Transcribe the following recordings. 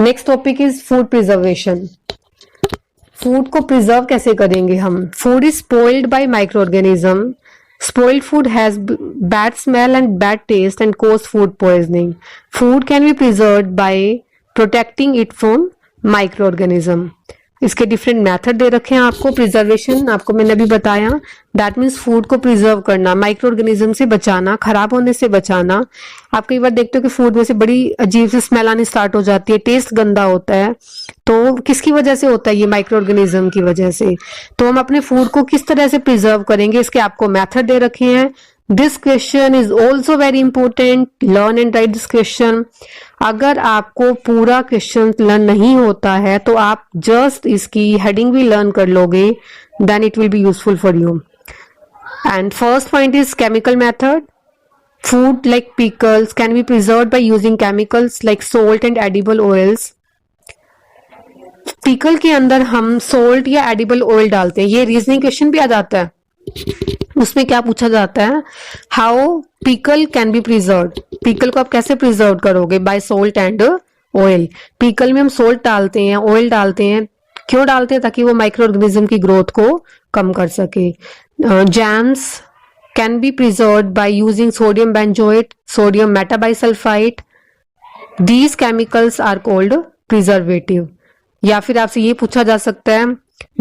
Next topic is food preservation. Food को preserve कैसे करेंगे हम? Food is spoiled bye micro organism. Spoiled food has bad smell and bad taste and cause food poisoning. Food can be preserved by protecting it from microorganism. इसके different method दे रखे हैं आपको। Preservation आपको मैंने अभी बताया, दैट मीन्स फूड को preserve करना, माइक्रो ऑर्गेनिज्म से बचाना, खराब होने से बचाना। आप कई बार देखते हो कि फूड में से बड़ी अजीब सी स्मेल आनी स्टार्ट हो जाती है, टेस्ट गंदा होता है, तो किसकी वजह से होता है? ये माइक्रो ऑर्गेनिज्म की वजह से। तो हम अपने फूड को किस तरह से प्रिजर्व करेंगे, इसके आपको मेथड दे रखे हैं। This question is also very important, learn and right this question. अगर आपको पूरा क्वेश्चन लर्न नहीं होता है तो आप जस्ट इसकी हेडिंग भी लर्न कर लोगे, then it will be useful for you. And first point is chemical method. Food like pickles can be preserved by using chemicals like salt and edible oils. Pickle के अंदर हम salt या edible oil डालते हैं। ये reasoning question भी आ जाता है, उसमें क्या पूछा जाता है? How pickle can be preserve. Pickle को आप कैसे प्रिजर्व करोगे? By salt and oil. Pickle में हम सोल्ट डालते हैं, ऑयल डालते हैं। क्यों डालते हैं? ताकि वो माइक्रो ऑर्गेनिज्म की ग्रोथ को कम कर सके। Jams can be preserved by using sodium benzoate, sodium metabisulfite. These chemicals are called preservative. या फिर आपसे ये पूछा जा सकता है,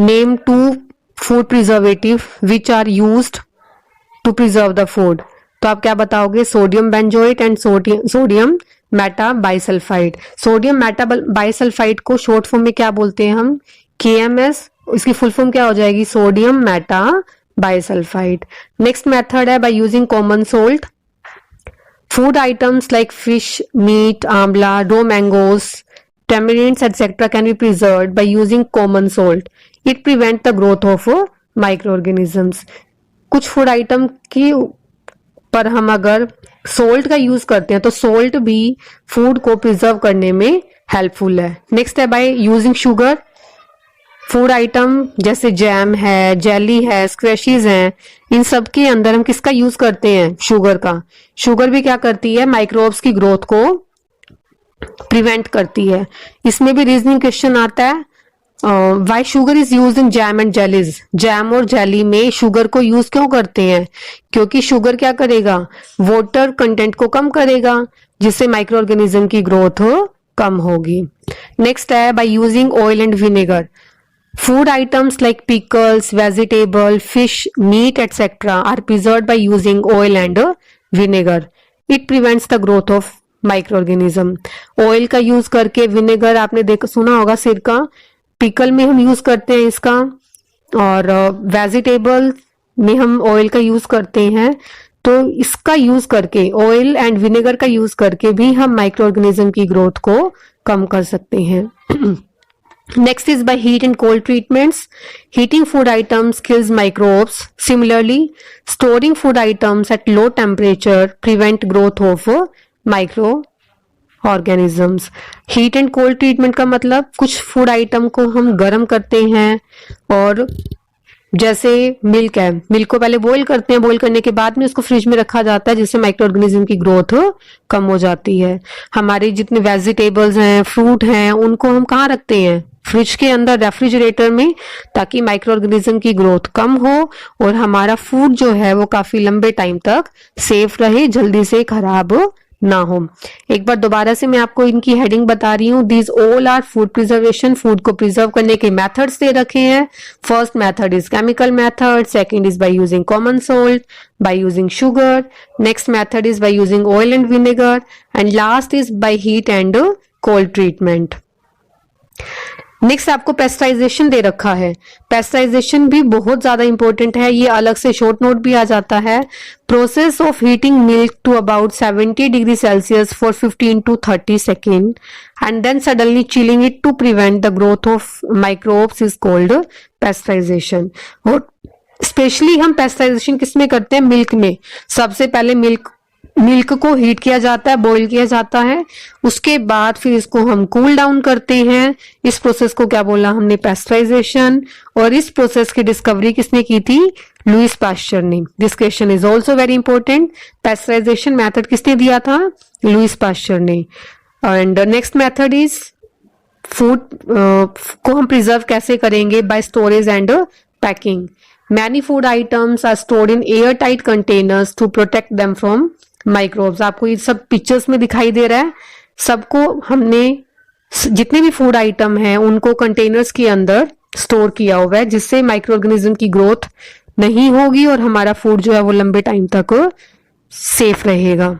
name two food preservative which are used to preserve the food. तो आप क्या बताओगे? Sodium benzoate and sodium metabisulphite. Sodium metabisulphite को शॉर्ट फॉर्म में क्या बोलते हैं हम? KMS। इसकी फुल फॉर्म क्या हो जाएगी? Sodium metabisulphite. Next method है by using common salt. Food items like fish, meat, amla, raw mangoes, tamarinds etcetera can be preserved by using common salt. It prevent the growth of micro organisms. कुछ food item की पर हम अगर salt का use करते हैं तो salt भी फूड को प्रिजर्व करने में हेल्पफुल है। नेक्स्ट है by using sugar. Food item जैसे जैम है, जेली है, स्क्वैशीज हैं, इन सब के अंदर हम किसका यूज करते हैं? शुगर का। शुगर भी क्या करती है? माइक्रोब्स की ग्रोथ को प्रिवेंट करती है। इसमें भी रीजनिंग क्वेश्चन आता है, why sugar is used in jam and jellies. Jam और जेली में शुगर को यूज क्यों करते हैं? क्योंकि शुगर क्या करेगा? वाटर कंटेंट को कम करेगा, जिससे माइक्रो ऑर्गेनिज्म की ग्रोथ कम होगी। नेक्स्ट है by using oil and vinegar. Food items like pickles, vegetable, fish, meat, etc. are preserved by using oil and vinegar. It prevents the growth of microorganism. Oil का use करके, vinegar आपने सुना होगा सिरका, pickle में हम use करते हैं इसका, और वेजिटेबल में हम ऑयल का यूज करते हैं। तो इसका यूज करके, ऑयल एंड विनेगर का यूज करके भी हम माइक्रो ऑर्गेनिज्म की ग्रोथ को कम कर सकते हैं। Next is by heat and cold treatments. Heating food items kills microbes. Similarly, storing food items at low temperature prevent growth of microorganisms. Heat and cold treatment का मतलब कुछ फूड आइटम को हम गर्म करते हैं, और जैसे मिल्क है, मिल्क को पहले बॉईल करते हैं, बॉईल करने के बाद में उसको फ्रिज में रखा जाता है, जिससे माइक्रो ऑर्गेनिज्म की ग्रोथ कम हो जाती है। हमारे जितने वेजिटेबल्स हैं, फ्रूट हैं, उनको हम कहाँ रखते हैं? फ्रिज के अंदर, रेफ्रिजरेटर में, ताकि माइक्रो ऑर्गेनिज्म की ग्रोथ कम हो और हमारा फूड जो है वो काफी लंबे टाइम तक सेफ रहे, जल्दी से खराब ना हो। एक बार दोबारा से मैं आपको इनकी हेडिंग बता रही हूँ। These all are food preservation. Food को प्रिजर्व करने के मेथड्स दे रखे हैं। First method is chemical method, second is by using common salt, by using sugar, next method is by using oil and vinegar, and last is by heat and cold treatment. Next आपको pasteurization दे रखा है। पेस्टराइजेशन भी बहुत ज्यादा important है, ये अलग से शॉर्ट नोट भी आ जाता है। Process of heating milk to about 70 degree Celsius for 15 to 30 second and then suddenly chilling it to prevent the growth of microbes is called pasteurisation. और स्पेशली हम पेस्टराइजेशन किसमें करते हैं? मिल्क में। सबसे पहले मिल्क को हीट किया जाता है, बॉईल किया जाता है, उसके बाद फिर इसको हम कूल डाउन करते हैं। इस प्रोसेस को क्या बोला हमने? पेस्टराइजेशन। और इस प्रोसेस की डिस्कवरी किसने की थी? लुईस पास्चर ने। This question is also very important. Pasteurisation method किसने दिया था? लुईस पास्चर ने। And next method is food को हम प्रिजर्व कैसे करेंगे? By storage and packing. Many food items are stored in air tight containers to protect them from microbes. आपको ये सब पिक्चर्स में दिखाई दे रहा है। सबको हमने जितने भी फूड आइटम हैं उनको कंटेनर्स के अंदर स्टोर किया हुआ है, जिससे माइक्रो ऑर्गेनिज्म की ग्रोथ नहीं होगी और हमारा फूड जो है वो लंबे टाइम तक सेफ रहेगा।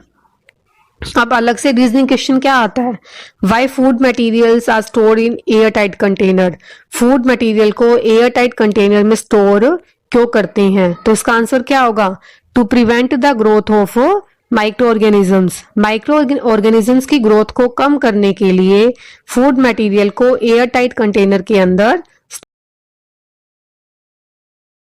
अब अलग से रीजनिंग क्वेश्चन क्या आता है? Why food materials are store in air tight container. Food material को एयर टाइट कंटेनर में स्टोर क्यों करते हैं? तो इसका आंसर क्या होगा? To prevent the growth of micro organisms. Micro organisms की ग्रोथ को कम करने के लिए फूड मटेरियल को एयर टाइट कंटेनर के अंदर